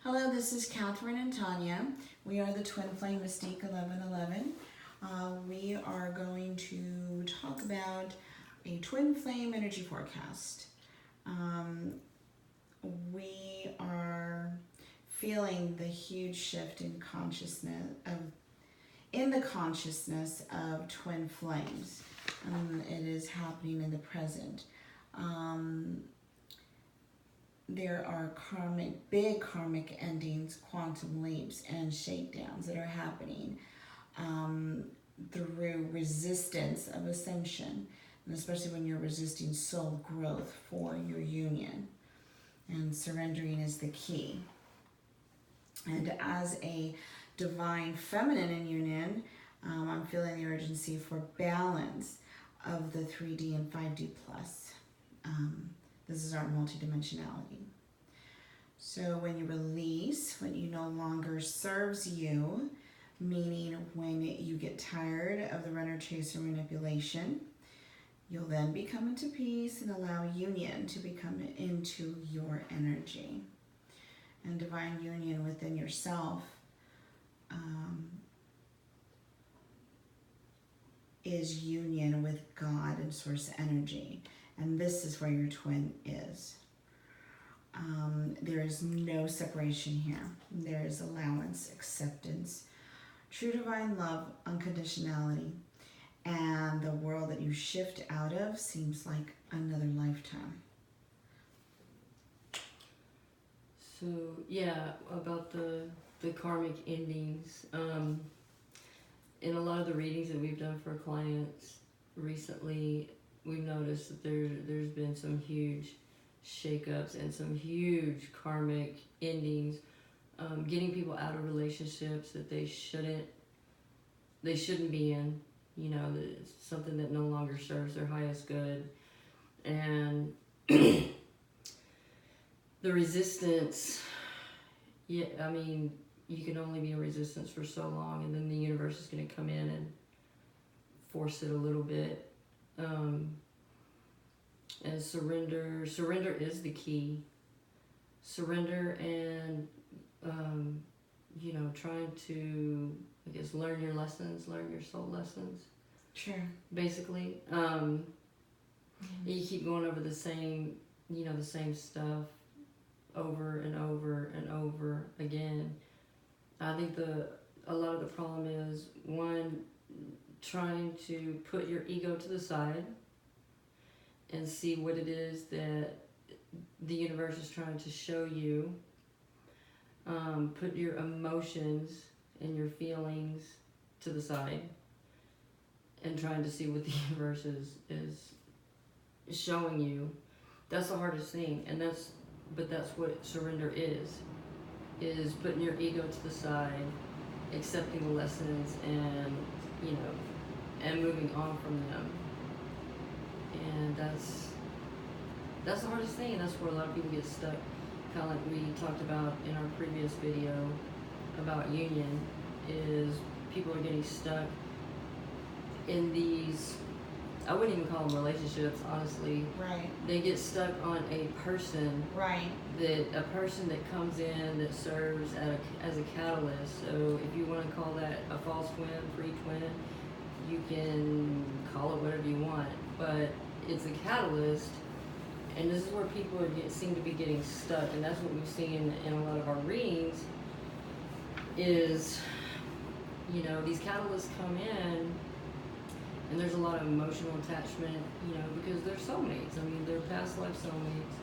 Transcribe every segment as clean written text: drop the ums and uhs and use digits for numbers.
Hello, this is Catherine and Tanya. We are the Twin Flame Mystique 1111. We are going to talk about a twin flame energy forecast. We are feeling the huge shift in the consciousness of twin flames. It is happening in the present. There are big karmic endings, quantum leaps, and shakedowns that are happening through resistance of ascension, and especially when you're resisting soul growth for your union. And surrendering is the key. And as a divine feminine in union, I'm feeling the urgency for balance of the 3D and 5D plus. This is our multidimensionality. So when you release what you no longer serves you, meaning when you get tired of the runner chaser manipulation, you'll then become into peace and allow union to become into your energy. And divine union within yourself is union with God and source energy. And this is where your twin is. There is no separation here. There is allowance, acceptance, true divine love, unconditionality. And the world that you shift out of seems like another lifetime. So, yeah, about the karmic endings. In a lot of the readings that we've done for clients recently, we've noticed that there's been some huge shakeups and some huge karmic endings, getting people out of relationships that they shouldn't be in. You know, it's something that no longer serves their highest good, and the resistance. Yeah, I mean, you can only be in resistance for so long, and then the universe is going to come in and force it a little bit. And surrender is the key. Surrender and, trying to, I guess, learn your soul lessons. Sure. Basically. You keep going over the same stuff over and over and over again. I think a lot of the problem is, one, trying to put your ego to the side and see what it is that the universe is trying to show you. Put your emotions and your feelings to the side and trying to see what the universe is showing you. That's the hardest thing, but that's what surrender is putting your ego to the side, accepting the lessons, and and moving on from them. And that's the hardest thing, and that's where a lot of people get stuck. Kind of like we talked about in our previous video about union, is people are getting stuck in these, I wouldn't even call them relationships, honestly. Right. They get stuck on a person. Right. A person that comes in that serves as a catalyst. So if you want to call that a false twin, free twin, you can call it whatever you want. But it's a catalyst, and this is where people seem to be getting stuck. And that's what we've seen in a lot of our readings is, these catalysts come in, and there's a lot of emotional attachment, because they're soulmates. I mean, they're past life soulmates,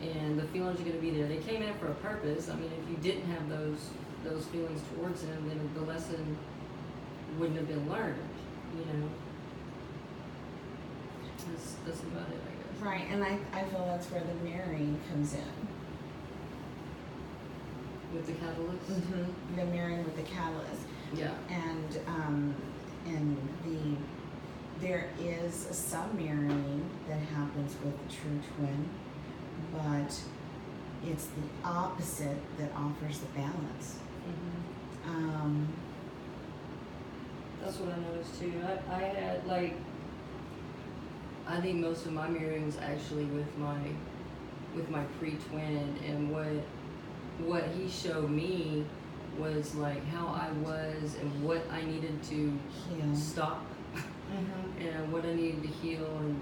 and the feelings are going to be there. They came in for a purpose. I mean, if you didn't have those feelings towards them, then the lesson wouldn't have been learned, That's about it, I guess. Right, and I feel that's where the mirroring comes in. With the catalyst? Mm-hmm. The mirroring with the catalyst. Yeah. And there is some mirroring that happens with the true twin, but it's the opposite that offers the balance. Mm-hmm. That's what I noticed too. I had I think most of my mirroring was actually with my pre-twin, and what he showed me was like how I was and what I needed to Heal. stop and what I needed to heal, and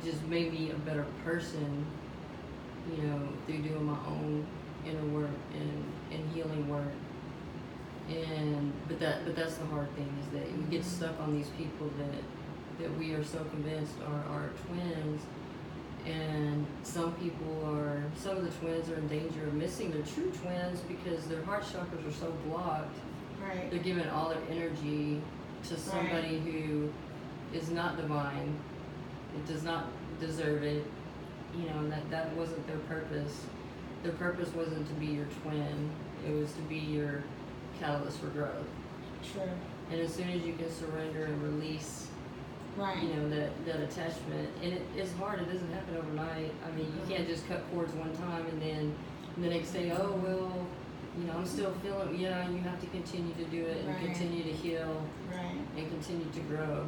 just made me a better person, through doing my own inner work and healing work. But that's the hard thing, is that we get stuck on these people that we are so convinced are twins. And some of the twins are in danger of missing their true twins because their heart chakras are so blocked. Right. They're giving all their energy to somebody who is not divine. It does not deserve it. And that wasn't their purpose. Their purpose wasn't to be your twin. It was to be your catalyst for growth. True. And as soon as you can surrender and release, right, that attachment, and it's hard. It doesn't happen overnight. I mean, you can't just cut cords one time and then the next day, oh well, I'm still feeling. Yeah, you have to continue to do it and continue to heal, and continue to grow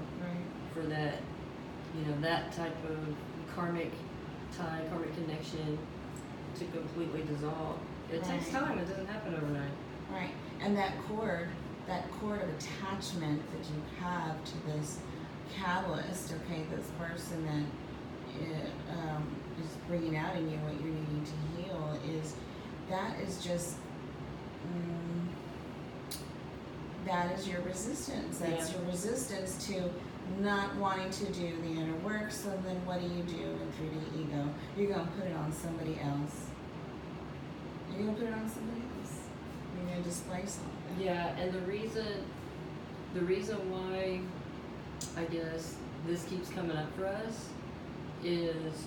for that, that type of karmic tie, karmic connection to completely dissolve. It takes time. It doesn't happen overnight. Right, and that cord of attachment that you have to this catalyst, okay, this person that is bringing out in you what you're needing to heal, is just that is your resistance. That's your resistance to not wanting to do the inner work. So then what do you do in 3D ego? You're going to put it on somebody else. You're going to put it on somebody else. You're going to display something. Yeah, and the reason why I guess this keeps coming up for us is,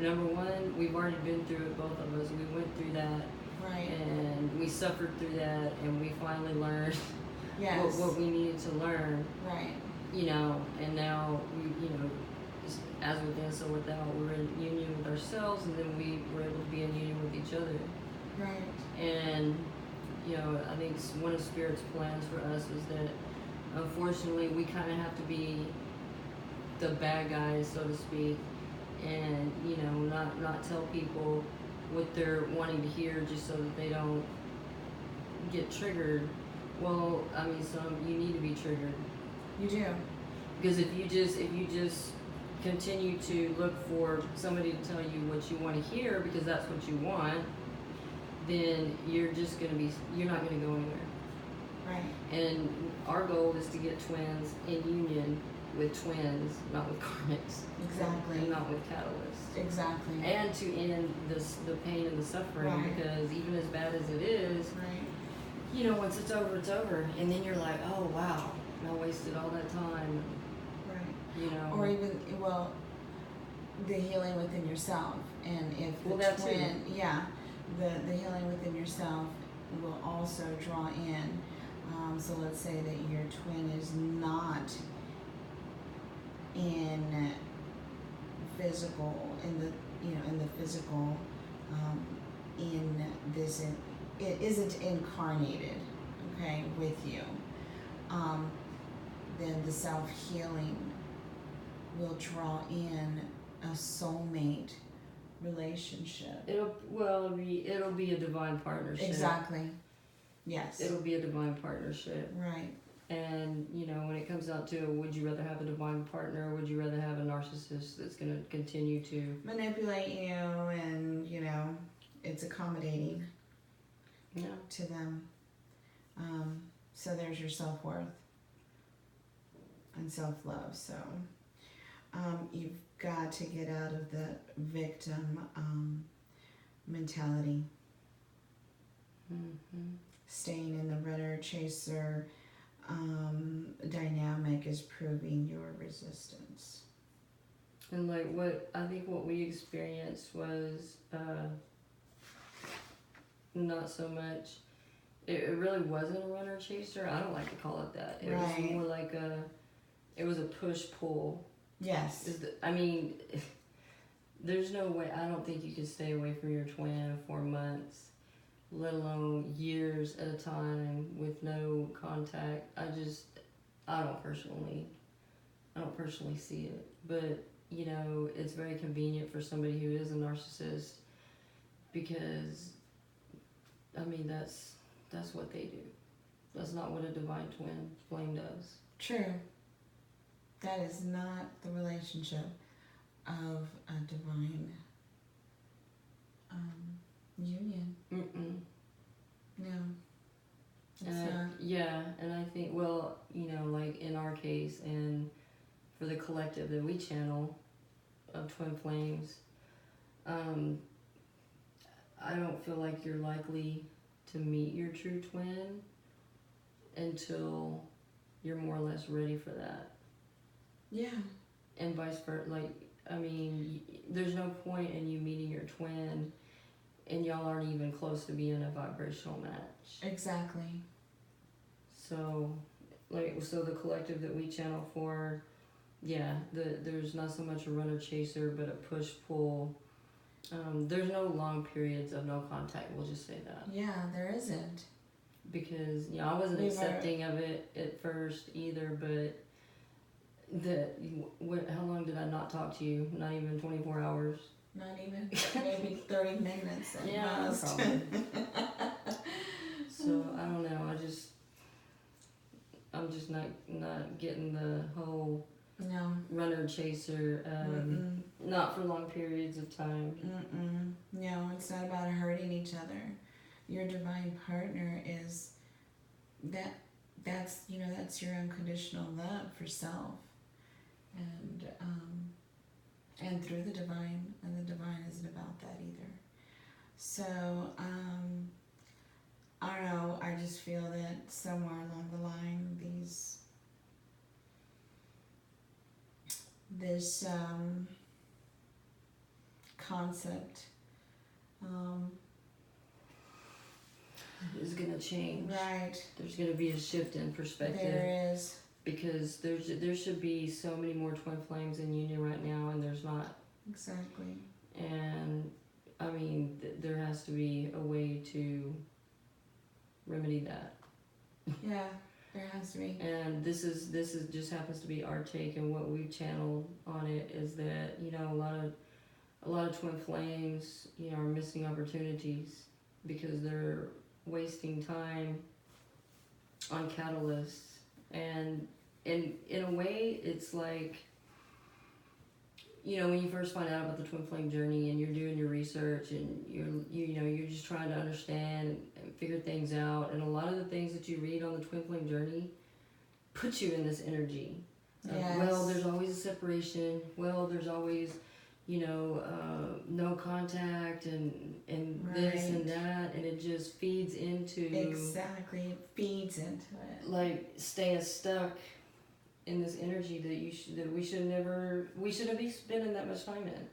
number one, we've already been through it, both of us. We went through that. Right. And we suffered through that, and we finally learned what we needed to learn. Right. And now we, as within, so without, we're in union with ourselves, and then we were able to be in union with each other. Right. And, I think one of Spirit's plans for us is that, unfortunately, we kind of have to be the bad guys, so to speak, and, not tell people what they're wanting to hear just so that they don't get triggered. Well, I mean, you need to be triggered. You do. Because if you just continue to look for somebody to tell you what you want to hear because that's what you want, then you're not going to go anywhere. Right. And our goal is to get twins in union with twins, not with karmics. Exactly. And not with catalysts. Exactly. And to end the pain and the suffering, because even as bad as it is, once it's over, it's over. And then you're like, oh wow, I wasted all that time. Right. Or even, the healing within yourself. And if the twin, the healing within yourself will also draw in. So let's say that your twin is not in physical, it isn't incarnated, okay, with you. Then the self-healing will draw in a soulmate relationship. It'll be a divine partnership. Exactly. Yes. It'll be a divine partnership. Right. And, when it comes out to, would you rather have a divine partner, or would you rather have a narcissist that's going to continue to manipulate you, and, it's accommodating to them. So there's your self-worth and self-love. So you've got to get out of the victim mentality. Staying in the runner-chaser dynamic is proving your resistance. And what we experienced was not so much. It really wasn't a runner chaser. I don't like to call it that. It was more like it was a push pull. Yes. There's no way. I don't think you can stay away from your twin for months, let alone years at a time with no contact. I don't personally see it. But, it's very convenient for somebody who is a narcissist, because I mean, that's what they do. That's not what a divine twin flame does. True. That is not the relationship of a divine union. Mm-mm. No. It's And not. yeah, and I think, well, like in our case, and for the collective that we channel of twin flames, I don't feel like you're likely to meet your true twin until you're more or less ready for that. Yeah. And vice versa. Like, I mean, there's no point in you meeting your twin and y'all aren't even close to being a vibrational match. Exactly. So, so the collective that we channel for, yeah, there's not so much a runner chaser, but a push pull. There's no long periods of no contact. We'll just say that. Yeah, there isn't. Because I wasn't accepting of it at first either, but how long did I not talk to you? Not even 24 hours. Not even. Maybe 30 minutes at Yeah, most. probably. So I don't know. I'm just not getting the whole No. runner chaser. Not for long periods of time. No, it's not about hurting each other. Your divine partner is that's your unconditional love for self, and through the divine, and the divine isn't about that either. So I don't know. I just feel that somewhere along the line, this concept Is gonna change. right. There's gonna be a shift in perspective. There is. Because there should be so many more twin flames in union right now, and there's not. Exactly. And I mean, there has to be a way to remedy that. Yeah, there has to be. And this is just happens to be our take, and what we've channeled on it is that a lot of twin flames are missing opportunities because they're wasting time on catalysts. And in a way, it's like, when you first find out about the twin flame journey and you're doing your research and you're just trying to understand and figure things out, and a lot of the things that you read on the twin flame journey put you in this energy. Yes. Well, there's always a separation. Well, there's always, no contact and this and that, and it just feeds into Exactly, it feeds into it. Like staying stuck in this energy that we shouldn't be spending that much time in.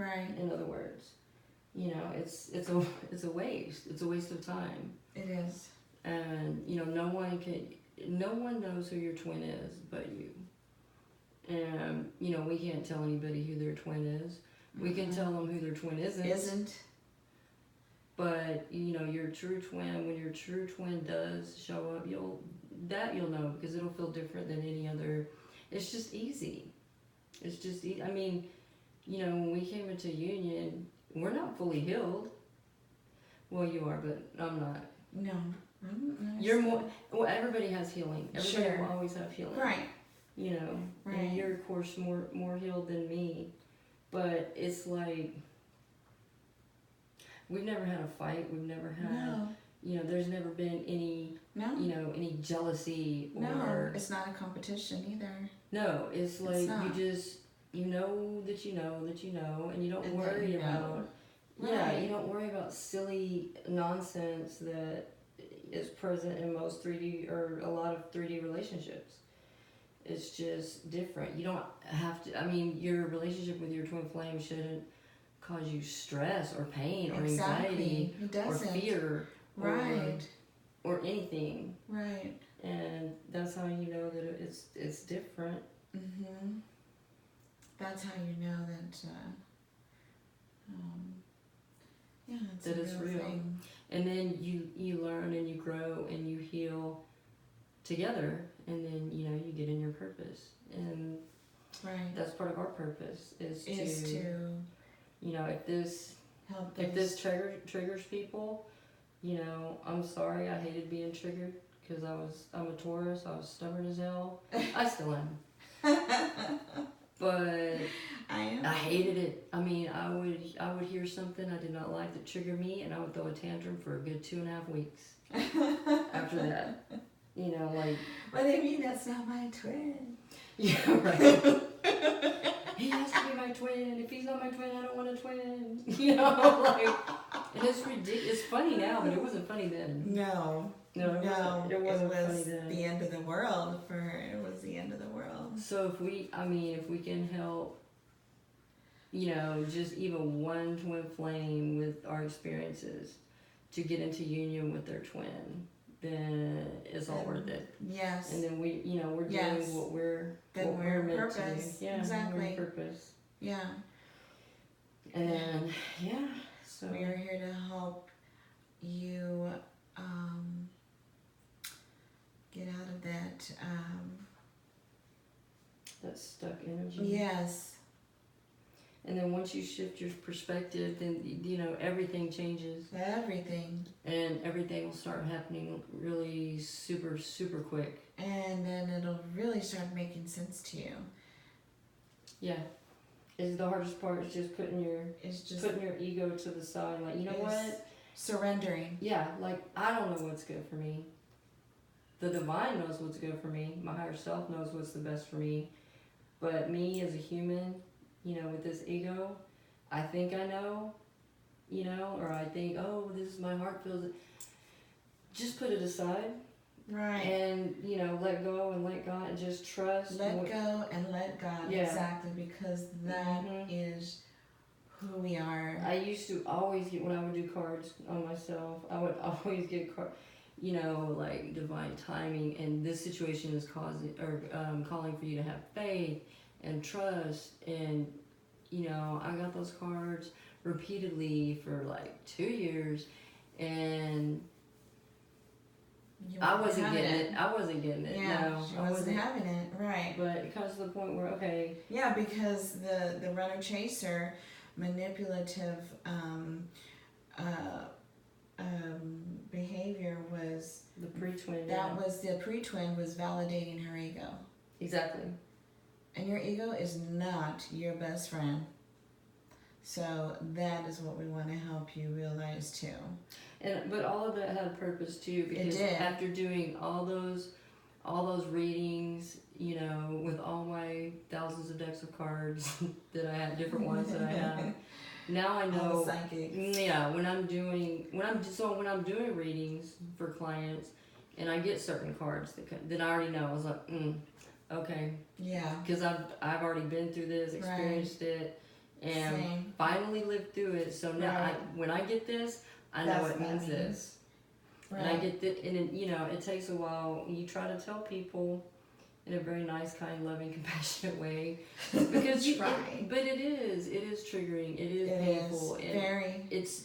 Right. In other words, it's a waste. It's a waste of time. It is. And no one knows who your twin is but you. And we can't tell anybody who their twin is. We can tell them who their twin isn't. But your true twin, when your true twin does show up, you'll know, because it'll feel different than any other. It's just easy. It's just I mean, when we came into union, we're not fully healed. Well, you are, but I'm not. No. You're more. Well, everybody has healing. Everybody will always have healing. Right. Right. And you're of course more healed than me, but it's like we've never had a fight. We've never had. There's never been any. No. Any jealousy or. No, it's not a competition either. No, it's like you just that you know, and you don't worry about. Right. Yeah, you don't worry about silly nonsense that is present in most 3D or a lot of 3D relationships. It's just different. You don't have to. I mean, your relationship with your twin flame shouldn't cause you stress or pain or anxiety or fear, right, or anything. Right. And that's how you know that it's different. Mhm. That's how you know that. It's that a it's real. thing. And then you learn and you grow and you heal together, and then you get in your purpose, and that's part of our purpose is to if this help if this triggers people, you know, I'm sorry. I hated being triggered because I'm a Taurus. I was stubborn as hell. I still am. But I hated it. I mean, I would hear something I did not like that triggered me, and I would throw a tantrum for a good 2.5 weeks after that. You know, like. What do you mean that's not my twin? Yeah, right. He has to be my twin. If he's not my twin, I don't want a twin. You know, like, and it's ridiculous. It's funny now, but it wasn't funny then. No, it wasn't it was funny then. the end of the world for her. It was the end of the world. So if we can help, you know, just even one twin flame with our experiences to get into union with their twin, then it's all worth it. Yes. And then we're doing what we're meant purpose. to do. Yeah, exactly. we're in purpose. Yeah. And yeah, so we are here to help you get out of that. That stuck energy. Yes. And then once you shift your perspective, then, you know, everything changes. Everything. And everything will start happening really super, super quick. And then it'll really start making sense to you. Yeah. Is the hardest part is just putting your ego to the side. Like, you know what? Surrendering. Yeah, like, I don't know what's good for me. The divine knows what's good for me. My higher self knows what's the best for me. But me as a human, you know, with this ego, I think I know, you know, or I think, oh, this is my heart feels it. Just put it aside. Right. And, you know, let go and let God and just trust. Let go and let God. Yeah. Exactly, because that is who we are. I used to always get, when I would do cards on myself, I would always get you know, like divine timing, and this situation is causing or calling for you to have faith and trust. And, you know, I got those cards repeatedly for like 2 years, and I wasn't getting it. I wasn't getting it. Yeah, no, she wasn't having it. Right. But it comes to the point where, okay. Yeah, because the runner chaser manipulative behavior was the pre-twin. That was the pre-twin was validating her ego. Exactly. And your ego is not your best friend. So that is what we want to help you realize too. But all of that had purpose too, because after doing all those readings, you know, with all my thousands of decks of cards that I had, different ones that I have, now I know. All the psychics. Yeah, when I'm doing readings for clients, and I get certain cards that I already know, I was like, okay. Yeah. Because I've already been through this, experienced it, and finally lived through it. So now when I get this, I know it means this. Right. And I get that, and you know, it takes a while. You try to tell people in a very nice, kind, loving, compassionate way, because but it is triggering. It is painful. Is very. It's,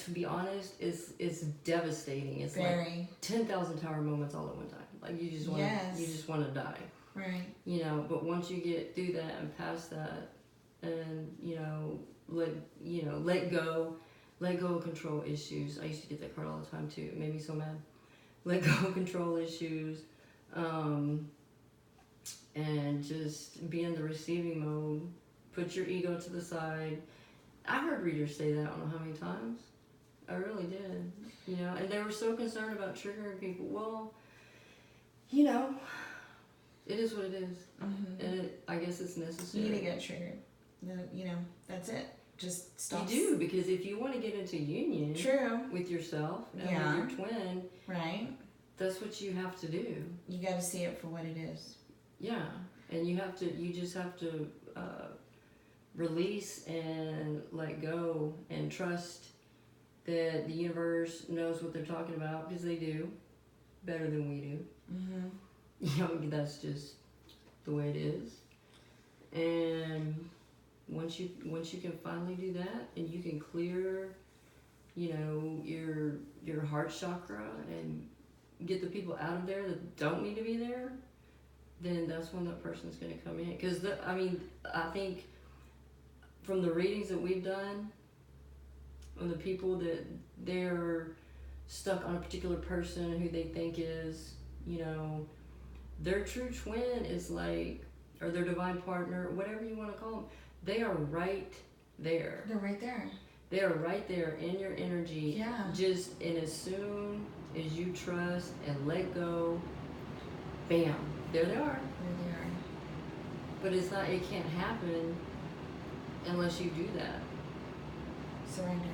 to be honest, it's devastating. It's very. Like 10,000 tower moments all at one time. Like you just want to die. Right. You know, but once you get through that and past that, and you know, let go of control issues. I used to get that card all the time too. It made me so mad. Let go of control issues, and just be in the receiving mode. Put your ego to the side. I heard readers say that I don't know how many times. I really did. You know, and they were so concerned about triggering people. Well, you know, it is what it is. And I guess it's necessary. You need to get triggered. You know, that's it. Just stop. You do, because if you want to get into union with yourself and with your twin, right, that's what you have to do. You got to see it for what it is. Yeah, and you just have to release and let go and trust that the universe knows what they're talking about, because they do better than we do. You know, that's just the way it is. And once you can finally do that, and you can clear, you know, your heart chakra and get the people out of there that don't need to be there, then that's when that person's going to come in. Because I think from the readings that we've done, on the people that they're stuck on a particular person who they think is, you know, their true twin is like, or their divine partner, whatever you want to call them, they are right there. They're right there. They are right there in your energy. Yeah. Just, and as soon as you trust and let go, bam, there they are. There they are. But it's not, it can't happen unless you do that. Surrender.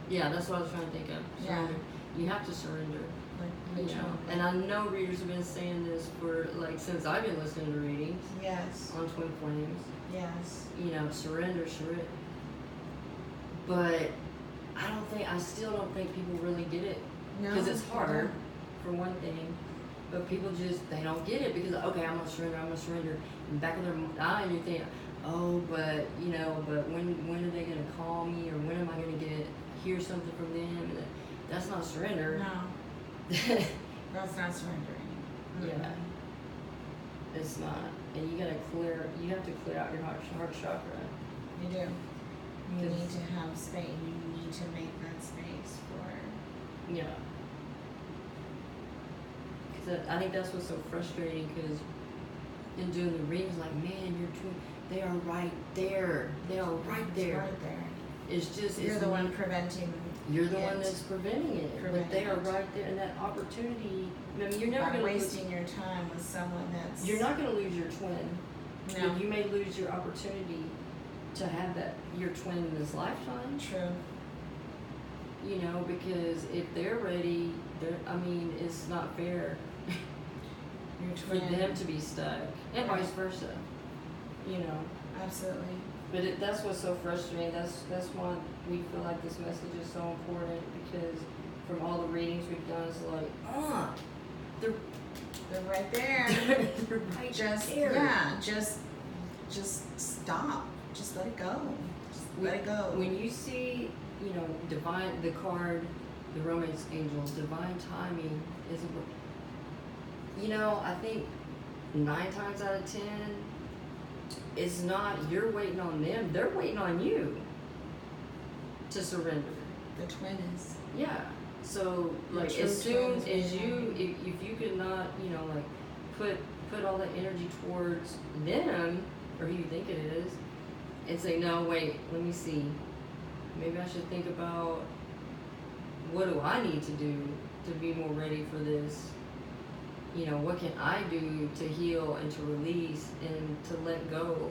Yeah, that's what I was trying to think of. Surrender. Yeah. You have to surrender. Like, You know, and I know readers have been saying this for like since I've been listening to readings yes. on Twin Flames. Yes. You know, surrender. But I still don't think people really get it No. because it's hard for one thing. But people just, they don't get it because, okay, I'm gonna surrender. In the back of their mind, you think, oh, but you know, but when are they gonna call me, or when am I gonna hear something from them? And that's not surrender. No. That's not surrendering. Yeah. It's not. And you have to clear out your heart chakra. You do. You need to have space. You need to make that space for. Yeah. Because I think that's what's so frustrating, because in doing the readings, like, man, they are right there. They are right there. Right there. It's just, you're the one preventing. You're the one that's preventing it. But they are right there, and that opportunity. I mean, you're never going to wasting your time with someone that's. You're not going to lose your twin. No. You may lose your opportunity to have your twin in this lifetime. True. You know, because if they're ready, it's not fair for them to be stuck, and vice versa. You know. Absolutely. But that's what's so frustrating. That's why we feel like this message is so important, because from all the readings we've done, it's like, they're right there. they're right just there. Yeah, just stop. Just let it go. Just let it go. When you see, you know, the card, the romance angel, divine timing is you know, I think 9 times out of 10, it's not you're waiting on them, they're waiting on you to surrender. The twin is. Yeah. So like as soon as you, if you could not, you know, like put all that energy towards them, or who you think it is, and say, no, wait, let me see. Maybe I should think about, what do I need to do to be more ready for this? You know, what can I do to heal and to release and to let go?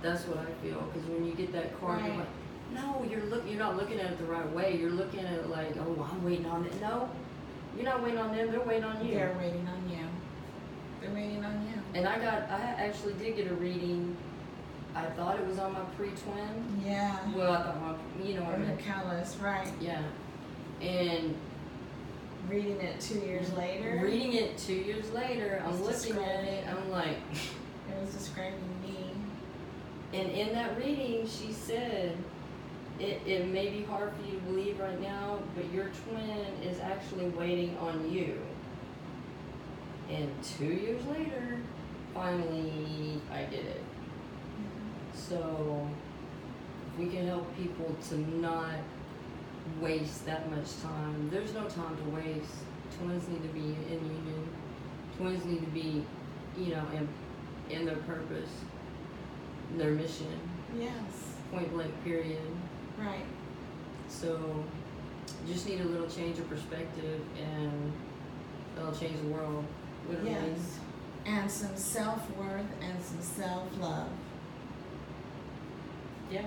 That's what I feel. Because when you get that card, right. You're like, no, you're not looking at it the right way. You're looking at it like, oh, I'm waiting on them. No, you're not waiting on them. They're waiting on you. They're waiting on you. They're waiting on you. And I actually did get a reading. I thought it was on my pre-twin. Yeah. Well, I thought or the callus, right. Yeah. And reading it 2 years later. Reading it 2 years later, I'm looking at it, I'm like... It was describing me. And in that reading, she said, it may be hard for you to believe right now, but your twin is actually waiting on you. And 2 years later, finally, I did it. So, if we can help people to not waste that much time. There's no time to waste. Twins need to be in union. Twins need to be, you know, in their purpose, their mission. Yes. Point blank, period. Right. So, just need a little change of perspective, and it'll change the world. Literally. Yes. And some self-worth and some self-love. Yeah.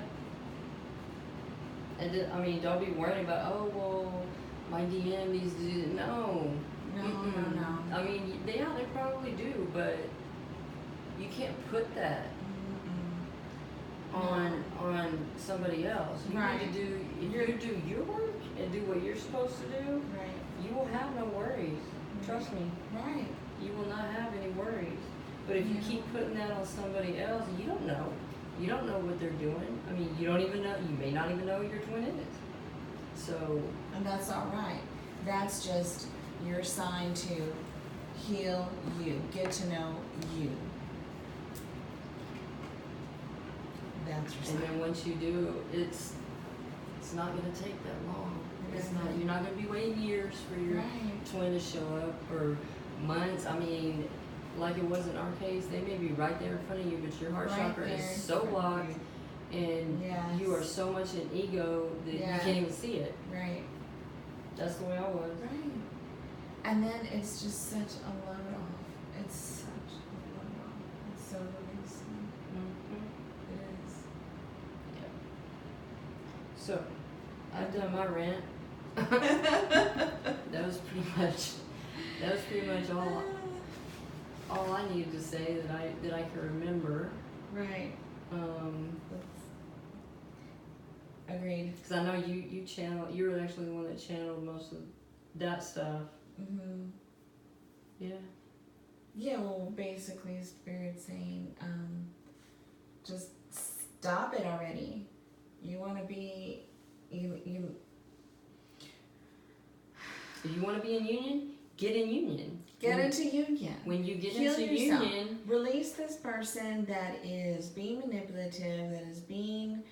And don't be worried about, oh, well, my DM needs to do that. No. No. I mean, they probably do, but you can't put that on somebody else. You right. need to do, if you do your work and do what you're supposed to do, right. you will have no worries. Trust me. Right. You will not have any worries. But if you keep putting that on somebody else, you don't know. You don't know what they're doing. I mean, you don't even know. You may not even know who your twin is. So. And that's all right. That's just your sign to heal you. Get to know you. That's your sign. And then once you do, it's it's not going to take that long. It's not. You're not going to be waiting years for your twin to show up, or months. I mean, like it was in our case, they may be right there in front of you, but your heart chakra is so blocked, and you are so much in ego that you can't even see it. Right. That's the way I was. Right. And then it's just such a load off. It's such a load off. It's so releasing. It is. Yeah. So, I've done my rant. That was pretty much all I needed to say that I can remember. Right. Agreed. Because I know you channel. You were actually the one that channeled most of that stuff. Yeah. Yeah. Well, basically, Spirit saying, just stop it already. You want to be you. If you want to be in union, get in union. Get into union. When you get Heal into yourself. union, release this person that is being manipulative, that is being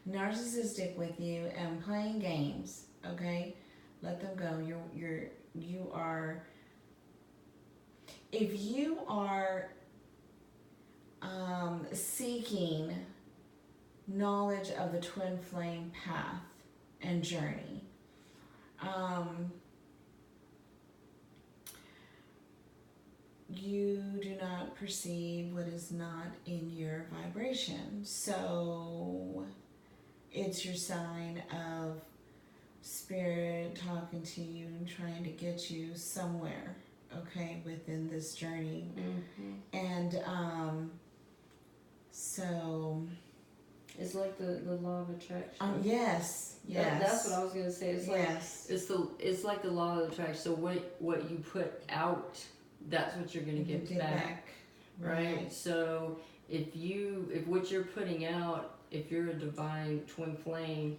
narcissistic with you and playing games. Okay, let them go. You are. If you are seeking knowledge of the twin flame path and journey, you do not perceive what is not in your vibration. So it's your sign of Spirit talking to you and trying to get you somewhere, okay, within this journey. And so it's like the law of attraction. Yes. That's what I was gonna say. It's like it's like the law of attraction. So what you put out, that's what you're gonna get back. Right? So if what you're putting out, if you're a divine twin flame,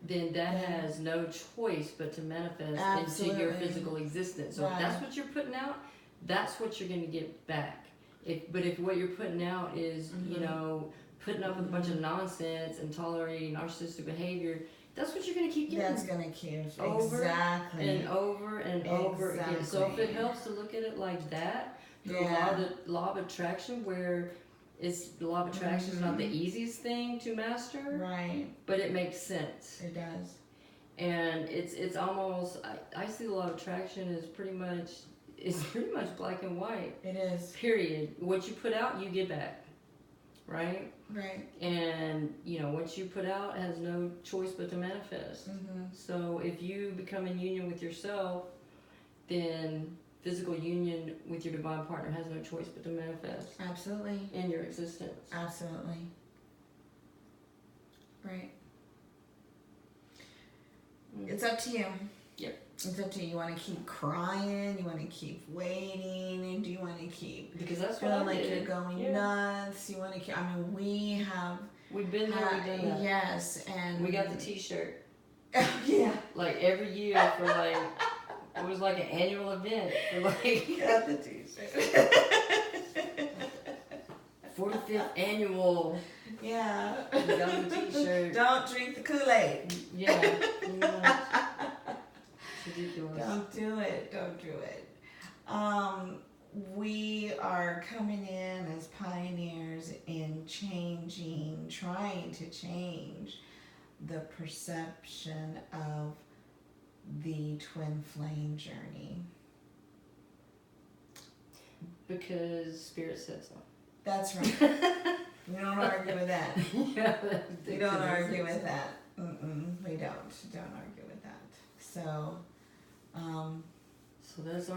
then that has no choice but to manifest into your physical existence. So if that's what you're putting out, that's what you're gonna get back. But if what you're putting out is, putting up with a bunch of nonsense and tolerating narcissistic behavior, that's what you're going to keep getting. That's going to keep over and over and over again. So if it helps to look at it like that, the law of attraction, where the law of attraction is not the easiest thing to master, right? But it makes sense. It does. And it's almost, I see the law of attraction as pretty much black and white. It is. Period. What you put out, you get back. Right? Right. And, what you put out has no choice but to manifest. So if you become in union with yourself, then physical union with your divine partner has no choice but to manifest. Absolutely. In your existence. Absolutely. Right. It's up to you. Yep. It's up to you. You want to keep crying? You want to keep waiting? Do you want to keep because that's feeling like you're going nuts? You want to keep? I mean, we've been there. We've done that. Yes, and we got the T-shirt. Yeah. Like every year for like it was like an annual event for like. Got the T-shirt. 45th annual. Yeah. We got the T-shirt. Don't drink the Kool-Aid. Yeah. Ridiculous. Don't do it. We are coming in as pioneers in trying to change the perception of the twin flame journey. Because Spirit said so. That's right. We don't argue with that. We don't argue with that. We don't argue with that. So, so that's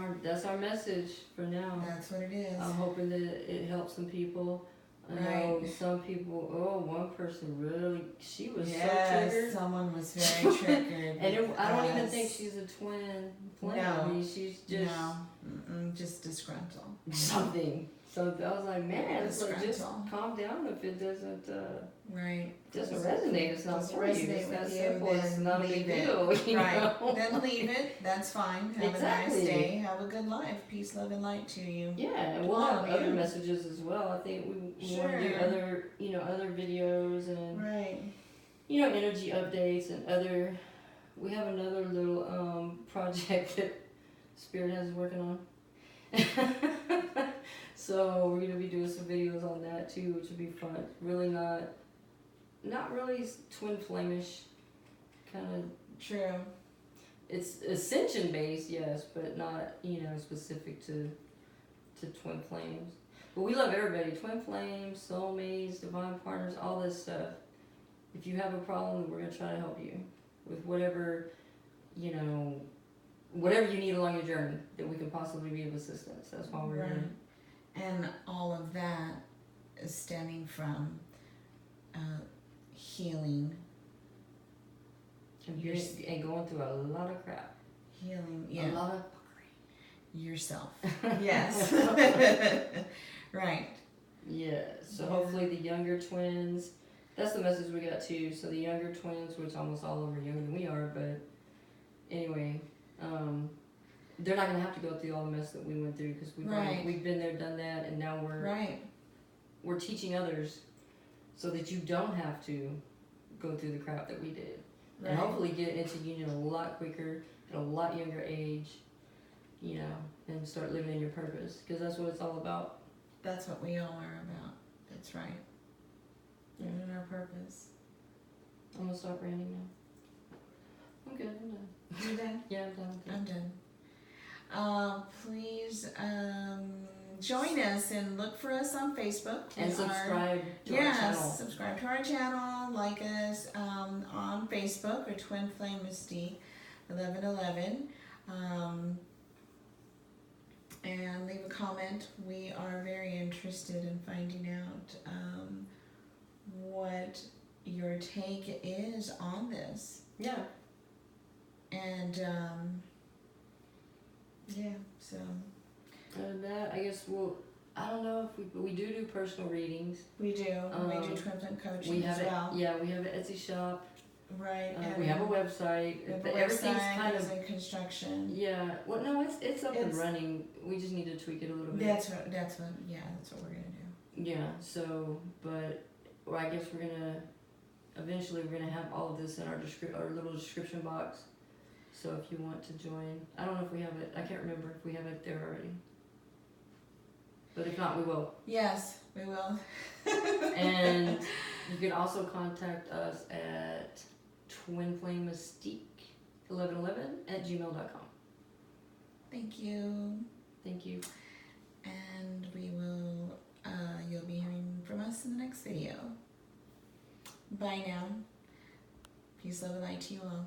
our message for now. That's what it is. I'm hoping that it helps some people. I know some people. One person really, she was so triggered. Someone was very triggered. And I don't even think she's a twin flame. No, I mean, she's just just disgruntled. Something. So I was like, man, it's like, just calm down if it doesn't resonate. It's not for you. It's that simple. It's not a big deal. Right. Then leave it. That's fine. Have a nice day. Have a good life. Peace, love, and light to you. Yeah, and we'll have other messages as well. I think we want to do other videos and energy updates and other. We have another little project that Spirit has working on. So we're gonna be doing some videos on that too, which will be fun. Really not really twin flamish, kind of. True. It's ascension based, yes, but not specific to twin flames. But we love everybody. Twin flames, soulmates, divine partners, all this stuff. If you have a problem, we're gonna try to help you with whatever whatever you need along your journey that we can possibly be of assistance. That's why we're here. And all of that is stemming from healing. And going through a lot of crap. Healing, yeah. A lot of yourself. Yes. Right. Yeah. So hopefully the younger twins. That's the message we got too. So the younger twins, which almost all of them are younger than we are, but anyway, they're not gonna have to go through all the mess that we went through because we've been there, done that, and now we're teaching others so that you don't have to go through the crap that we did, and hopefully get into union a lot quicker at a lot younger age, and start living in your purpose because that's what it's all about. That's what we all are about. That's right. Living in our purpose. I'm gonna stop ranting now. I'm good. I'm done. You done? Yeah, I'm done. I'm done. Please join us and look for us on Facebook. And subscribe to our channel. Yes, subscribe to our channel. Like us on Facebook or Twin Flame Mystique 1111. And leave a comment. We are very interested in finding out what your take is on this. Yeah. And so. And that, I guess I don't know if we do personal readings. We do. We do Twin Flame coaching as well. Yeah, we have an Etsy shop. Right. We have a website. Everything's kind of in construction. Yeah. Well, no, it's up and running. We just need to tweak it a little bit. That's what we're gonna do. Yeah. So, I guess eventually we're gonna have all of this in our little description box. So if you want to join, I don't know if we have it. I can't remember if we have it there already. But if not, we will. Yes, we will. And you can also contact us at twinflamemystique1111@gmail.com. Thank you. Thank you. And we will, you'll be hearing from us in the next video. Bye now. Peace, love, and light to you all.